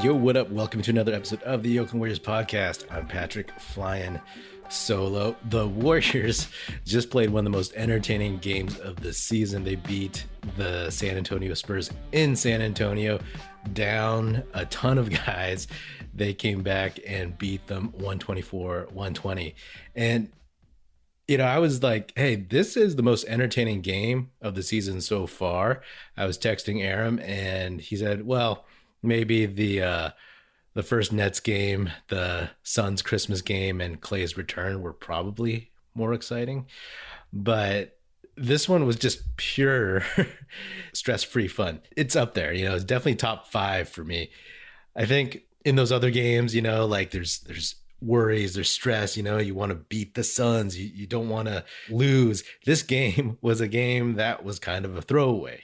Yo, what up? Welcome to another episode of the Oakland Warriors podcast. I'm Patrick, flying solo. The Warriors just played one of the most entertaining games of the season. They beat the San Antonio Spurs in San Antonio, down a ton of guys. They came back and beat them 124-120. And, you know, I was like, hey, this is the most entertaining game of the season so far. I was texting Aram and he said, well, maybe the first Nets game, the Suns Christmas game, and Clay's return were probably more exciting. But this one was just pure stress-free fun. It's up there, you know, it's definitely top 5 for me. I think in those other games, you know, like there's worries, there's stress, you know, you want to beat the Suns, you don't want to lose. This game was a game that was kind of a throwaway.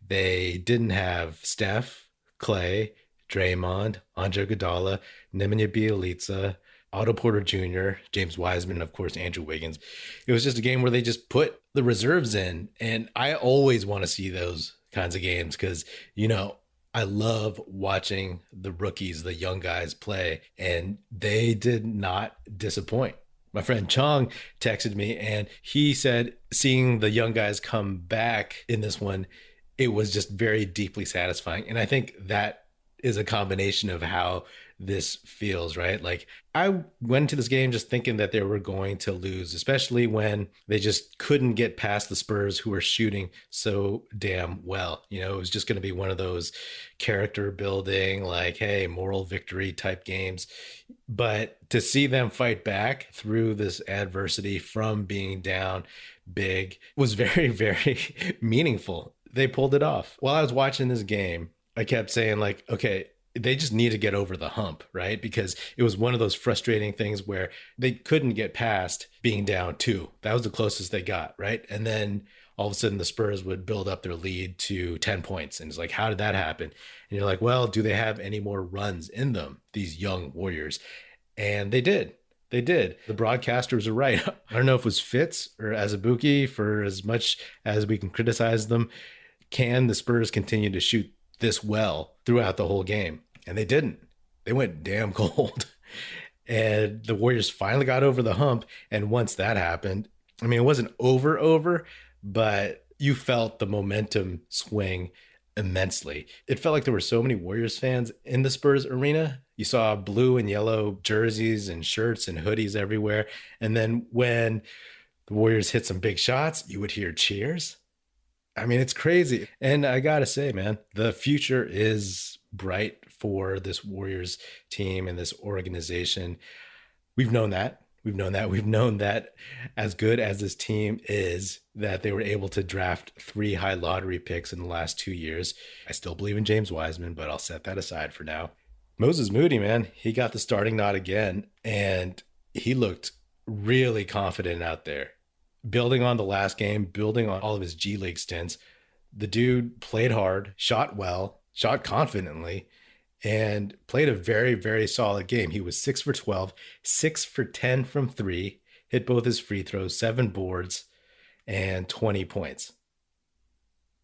They didn't have Steph, Clay, Draymond, Andre Iguodala, Nemanja Bjelica, Otto Porter Jr., James Wiseman, and of course, Andrew Wiggins. It was just a game where they just put the reserves in. And I always want to see those kinds of games because, you know, I love watching the rookies, the young guys play, and they did not disappoint. My friend Chong texted me and he said, seeing the young guys come back in this one, it was just very deeply satisfying. And I think that is a combination of how this feels, right? Like I went into this game just thinking that they were going to lose, especially when they just couldn't get past the Spurs who were shooting so damn well. You know, it was just going to be one of those character building, like, hey, moral victory type games. But to see them fight back through this adversity from being down big was very, very meaningful. They pulled it off. While I was watching this game, I kept saying like, okay, they just need to get over the hump, right? Because it was one of those frustrating things where they couldn't get past being down 2. That was the closest they got, right? And then all of a sudden the Spurs would build up their lead to 10 points. And it's like, how did that happen? And you're like, well, do they have any more runs in them, these young Warriors? And they did. They did. The broadcasters are right. I don't know if it was Fitz or Azubuike, for as much as we can criticize them. Can the Spurs continue to shoot this well throughout the whole game? And they didn't. They went damn cold. And the Warriors finally got over the hump. And once that happened, I mean, it wasn't over, but you felt the momentum swing immensely. It felt like there were so many Warriors fans in the Spurs arena. You saw blue and yellow jerseys and shirts and hoodies everywhere. And then when the Warriors hit some big shots, you would hear cheers. I mean, it's crazy. And I got to say, man, the future is bright for this Warriors team and this organization. We've known that. We've known that as good as this team is, that they were able to draft 3 high lottery picks in the last 2 years. I still believe in James Wiseman, but I'll set that aside for now. Moses Moody, man, he got the starting nod again, and he looked really confident out there. Building on the last game, building on all of his G League stints, the dude played hard, shot well, shot confidently, and played a very, very solid game. He was 6 for 12, 6 for 10 from 3, hit both his free throws, 7 boards, and 20 points.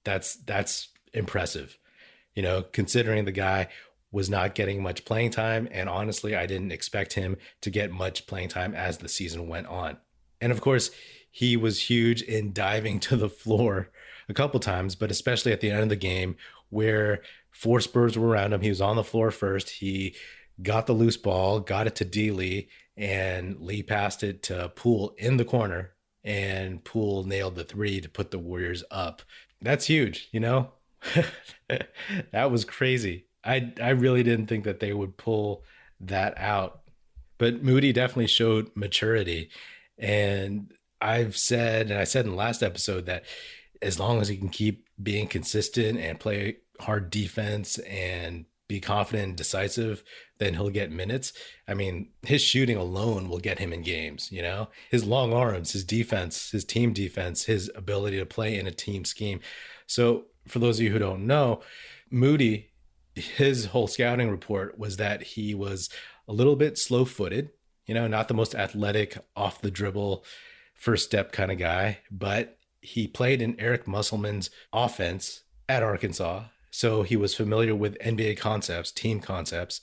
That's impressive, you know, considering the guy was not getting much playing time. And honestly, I didn't expect him to get much playing time as the season went on. And of course, he was huge in diving to the floor a couple times, but especially at the end of the game where 4 Spurs were around him. He was on the floor first. He got the loose ball, got it to D. Lee, and Lee passed it to Poole in the corner, and Poole nailed the 3 to put the Warriors up. That's huge, you know? That was crazy. I really didn't think that they would pull that out. But Moody definitely showed maturity. And I've said, and I said in the last episode, that as long as he can keep being consistent and play hard defense and be confident and decisive, then he'll get minutes. I mean, his shooting alone will get him in games, you know? His long arms, his defense, his team defense, his ability to play in a team scheme. So for those of you who don't know, Moody, his whole scouting report was that he was a little bit slow-footed, you know, not the most athletic, off the dribble, first step kind of guy, but he played in Eric Musselman's offense at Arkansas. So he was familiar with NBA concepts, team concepts.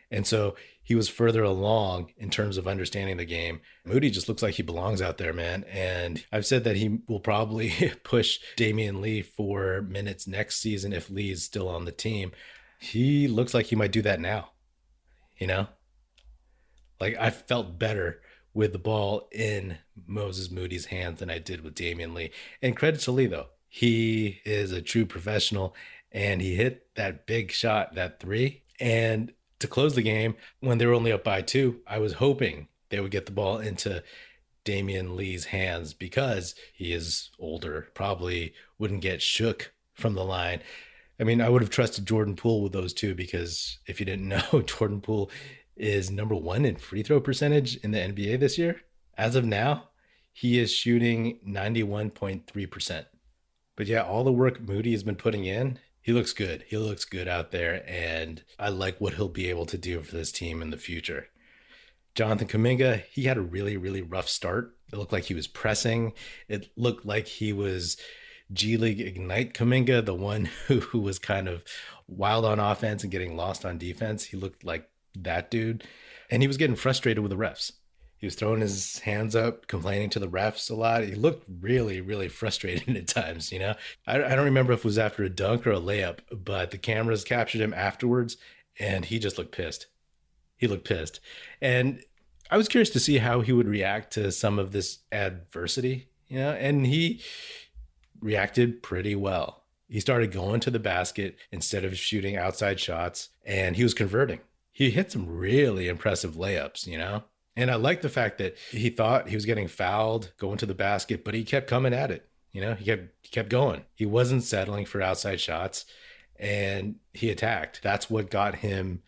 And so he was further along in terms of understanding the game. Moody just looks like he belongs out there, man. And I've said that he will probably push Damian Lee for minutes next season if Lee is still on the team. He looks like he might do that now, you know? Like I felt better with the ball in Moses Moody's hands than I did with Damian Lee. And credit to Lee, though. He is a true professional and he hit that big shot, that three. And to close the game, when they were only up by 2, I was hoping they would get the ball into Damian Lee's hands because he is older, probably wouldn't get shook from the line. I mean, I would have trusted Jordan Poole with those two because if you didn't know, Jordan Poole is number 1 in free throw percentage in the NBA this year. As of now, he is shooting 91.3%. But yeah, all the work Moody has been putting in, he looks good. He looks good out there, and I like what he'll be able to do for this team in the future. Jonathan Kuminga, he had a really, really rough start. It looked like he was pressing. It looked like he was G League Ignite Kuminga, the one who was kind of wild on offense and getting lost on defense. He looked like that dude. And he was getting frustrated with the refs. He was throwing his hands up, complaining to the refs a lot. He looked really, really frustrated at times, you know? I don't remember if it was after a dunk or a layup, but the cameras captured him afterwards, and he just looked pissed. He looked pissed. And I was curious to see how he would react to some of this adversity, you know? And he reacted pretty well. He started going to the basket instead of shooting outside shots, and he was converting. He hit some really impressive layups, you know? And I like the fact that he thought he was getting fouled going to the basket, but he kept coming at it. You know, he kept going. He wasn't settling for outside shots, and he attacked. That's what got him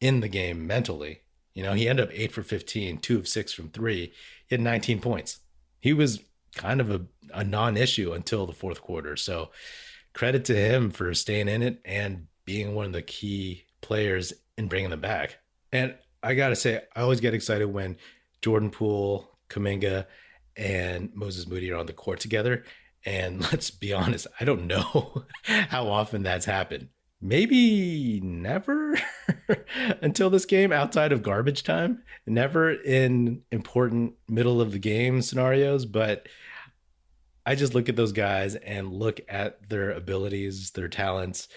in the game mentally. You know, he ended up 8 for 15, 2 of 6 from 3. He had 19 points. He was kind of a non-issue until the fourth quarter. So credit to him for staying in it and being one of the key players in bringing them back. And I got to say, I always get excited when Jordan Poole, Kuminga, and Moses Moody are on the court together. And let's be honest, I don't know how often that's happened. Maybe never until this game outside of garbage time. Never in important middle of the game scenarios. But I just look at those guys and look at their abilities, their talents,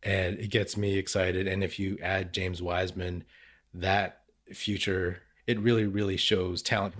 and it gets me excited. And if you add James Wiseman, that future, it really, really shows talent.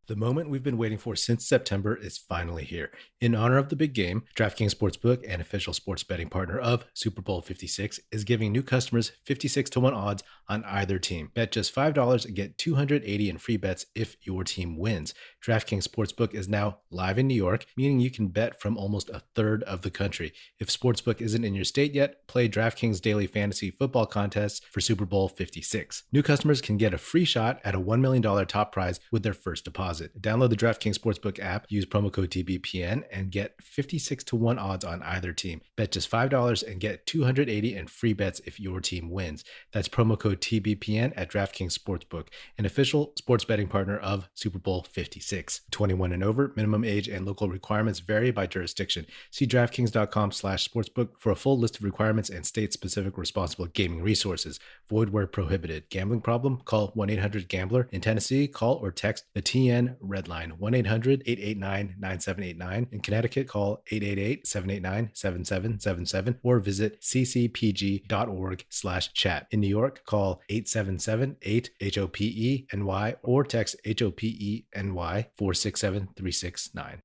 The moment we've been waiting for since September is finally here. In honor of the big game, DraftKings Sportsbook, an official sports betting partner of Super Bowl 56, is giving new customers 56-1 odds on either team. Bet just $5 and get $280 in free bets if your team wins. DraftKings Sportsbook is now live in New York, meaning you can bet from almost a third of the country. If Sportsbook isn't in your state yet, play DraftKings Daily Fantasy Football Contests for Super Bowl 56. New customers can get a free shot at a $1 million top prize with their first deposit. Download the DraftKings Sportsbook app, use promo code TBPN, and get 56-1 odds on either team. Bet just $5 and get $280 in free bets if your team wins. That's promo code TBPN at DraftKings Sportsbook, an official sports betting partner of Super Bowl 56. 21 and over, minimum age and local requirements vary by jurisdiction. See DraftKings.com/sportsbook for a full list of requirements and state-specific responsible gaming resources. Void where prohibited. Gambling problem? Call 1-800-GAMBLER. In Tennessee, call or text the TN Red Line 1-800-889-9789. In Connecticut, call 888-789-7777 or visit ccpg.org/chat. In New York, call 877-8-HOPE-NY or text HOPE-NY 467-369.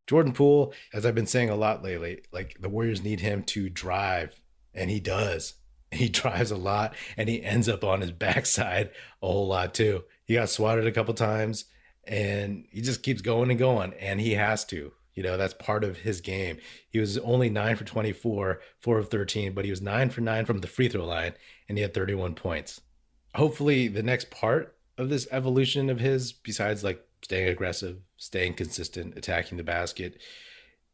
Jordan Poole, as I've been saying a lot lately, like the Warriors need him to drive, and he does. He drives a lot, and he ends up on his backside a whole lot too. He got swatted a couple times, and he just keeps going and going, and he has to. You know, that's part of his game. He was only 9 for 24, 4 of 13, but he was 9 for 9 from the free throw line, and he had 31 points. Hopefully, the next part of this evolution of his, besides like staying aggressive, staying consistent, attacking the basket,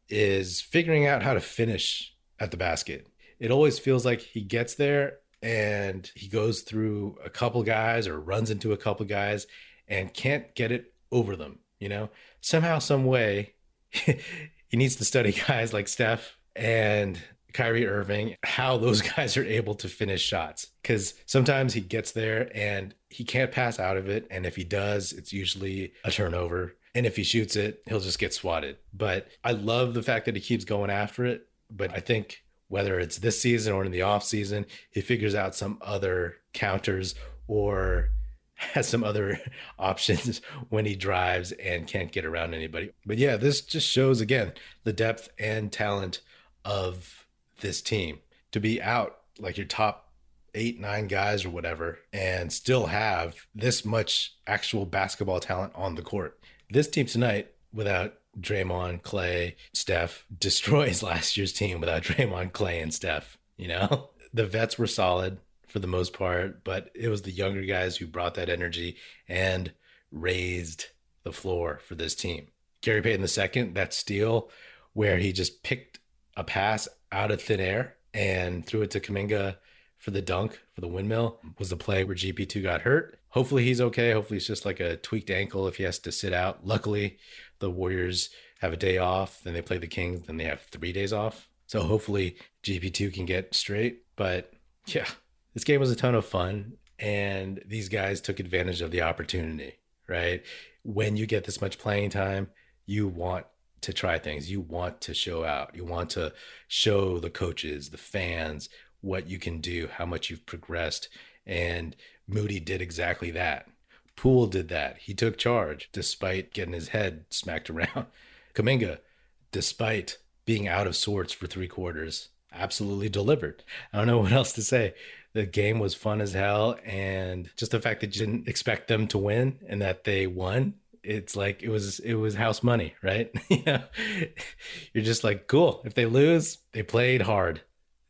is figuring out how to finish at the basket. It always feels like he gets there and he goes through a couple guys or runs into a couple guys and can't get it over them. You know, somehow, some way, he needs to study guys like Steph and Kyrie Irving, how those guys are able to finish shots. Because sometimes he gets there and he can't pass out of it. And if he does, it's usually a turnover. And if he shoots it, he'll just get swatted. But I love the fact that he keeps going after it. But I think whether it's this season or in the off season, he figures out some other counters or has some other options when he drives and can't get around anybody. But yeah, this just shows again the depth and talent of this team to be out like your top 8-9 guys or whatever and still have this much actual basketball talent on the court. This team tonight without Draymond, Clay, Steph destroys last year's team without Draymond, Clay, and Steph. The vets were solid for the most part, but it was the younger guys who brought that energy and raised the floor for this team. Gary Payton II, that steal where he just picked a pass out of thin air and threw it to Kuminga for the dunk, for the windmill, was the play where GP2 got hurt. Hopefully he's okay. Hopefully it's just like a tweaked ankle if he has to sit out. Luckily, the Warriors have a day off, then they play the Kings, then they have 3 days off. So hopefully GP2 can get straight. But yeah, this game was a ton of fun, and these guys took advantage of the opportunity, right? When you get this much playing time, you want to try things. You want to show out. You want to show the coaches, the fans, what you can do, how much you've progressed. And Moody did exactly that. Poole did that. He took charge despite getting his head smacked around. Kuminga, despite being out of sorts for 3 quarters, absolutely delivered. I don't know what else to say. The game was fun as hell. And just the fact that you didn't expect them to win and that they won, it's like it was house money, right? You're just like, cool. If they lose, they played hard.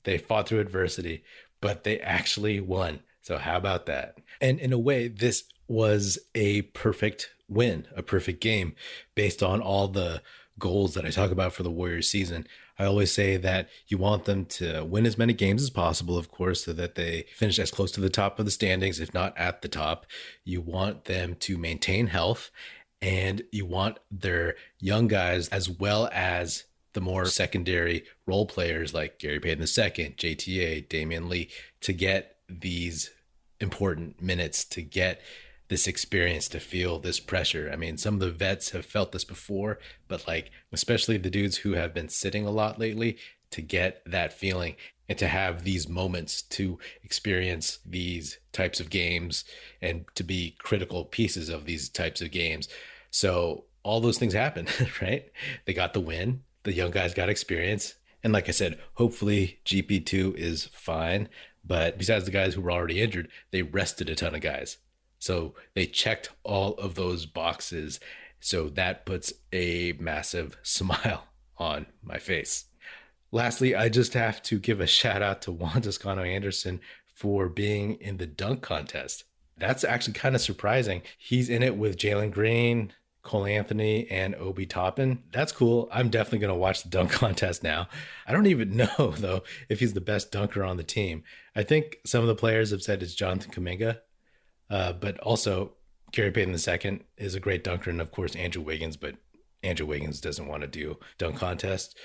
They fought through adversity, but they actually won. So how about that? And in a way, this was a perfect win, a perfect game based on all the goals that I talk about for the Warriors season. I always say that you want them to win as many games as possible, of course, so that they finish as close to the top of the standings, if not at the top. You want them to maintain health, and you want their young guys as well as the more secondary role players like Gary Payton II, JTA, Damian Lee, to get these important minutes, to get this experience, to feel this pressure. I mean, some of the vets have felt this before, but like, especially the dudes who have been sitting a lot lately, to get that feeling and to have these moments, to experience these types of games and to be critical pieces of these types of games. So all those things happen, right? They got the win. The young guys got experience. And like I said, hopefully GP2 is fine. But besides the guys who were already injured, they rested a ton of guys. So they checked all of those boxes. So that puts a massive smile on my face. Lastly, I just have to give a shout out to Juan Toscano-Anderson for being in the dunk contest. That's actually kind of surprising. He's in it with Jalen Green, Cole Anthony, and Obi Toppin. That's cool. I'm definitely going to watch the dunk contest now. I don't even know, though, if he's the best dunker on the team. I think some of the players have said it's Jonathan Kuminga, but also Gary Payton II is a great dunker, and of course Andrew Wiggins, but Andrew Wiggins doesn't want to do dunk contest.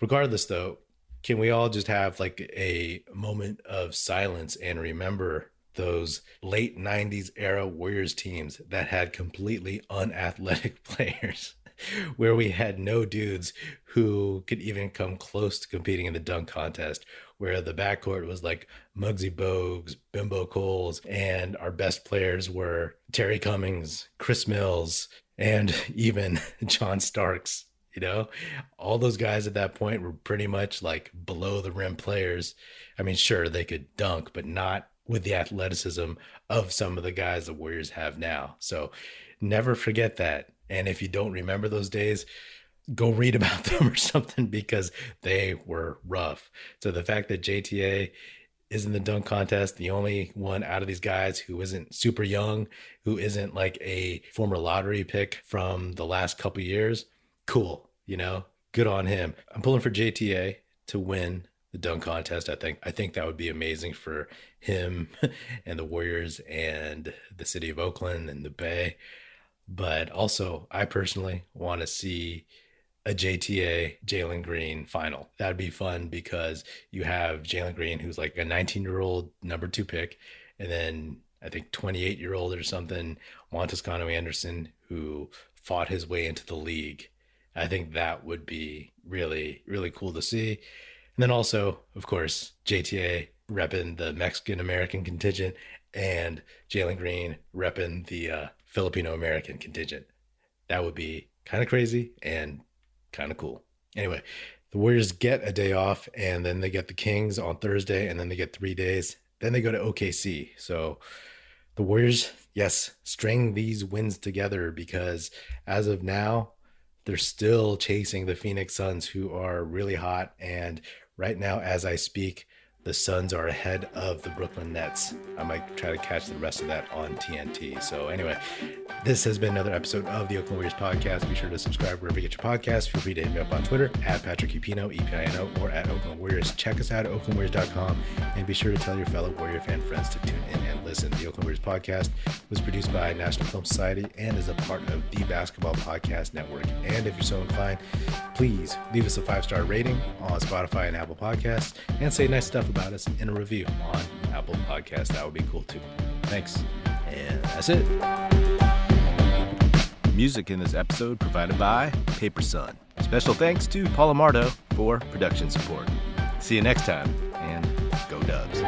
Regardless, though, can we all just have like a moment of silence and remember those late 90s era Warriors teams that had completely unathletic players, where we had no dudes who could even come close to competing in the dunk contest, where the backcourt was like Muggsy Bogues, Bimbo Coles, and our best players were Terry Cummings, Chris Mills, and even John Starks. All those guys at that point were pretty much like below the rim players. I mean, sure, they could dunk, but not with the athleticism of some of the guys the Warriors have now. So never forget that. And if you don't remember those days, go read about them or something, because they were rough. So the fact that JTA is in the dunk contest, the only one out of these guys who isn't super young, who isn't like a former lottery pick from the last couple years, cool, good on him. I'm pulling for JTA to win the dunk contest. I think that would be amazing for him and the Warriors and the city of Oakland and the Bay. But also, I personally want to see a JTA Jalen Green final. That'd be fun because you have Jalen Green, who's like a 19-year-old number 2 pick, and then I think 28-year-old or something, Juan Toscano-Anderson, who fought his way into the league. I think that would be really, really cool to see. And then also, of course, JTA repping the Mexican-American contingent and Jalen Green repping the Filipino-American contingent. That would be kind of crazy and kind of cool. Anyway, the Warriors get a day off, and then they get the Kings on Thursday, and then they get 3 days. Then they go to OKC. So the Warriors, yes, string these wins together because as of now, they're still chasing the Phoenix Suns, who are really hot. And right now, as I speak, the Suns are ahead of the Brooklyn Nets. I might try to catch the rest of that on TNT. So anyway, this has been another episode of the Oakland Warriors podcast. Be sure to subscribe wherever you get your podcasts. Feel free to hit me up on Twitter at Patrick Epino, E-P-I-N-O, or at Oakland Warriors. Check us out at OaklandWarriors.com, and be sure to tell your fellow Warrior fan friends to tune in and listen. The Oakland Warriors podcast was produced by National Film Society and is a part of the Basketball Podcast Network. And if you're so inclined, please leave us a 5-star rating on Spotify and Apple Podcasts, and say nice stuff about us in a review on Apple Podcasts. That would be cool too. Thanks. And that's it. Music in this episode provided by Paper Sun. Special thanks to Paul Amardo for production support. See you next time, and go Dubs.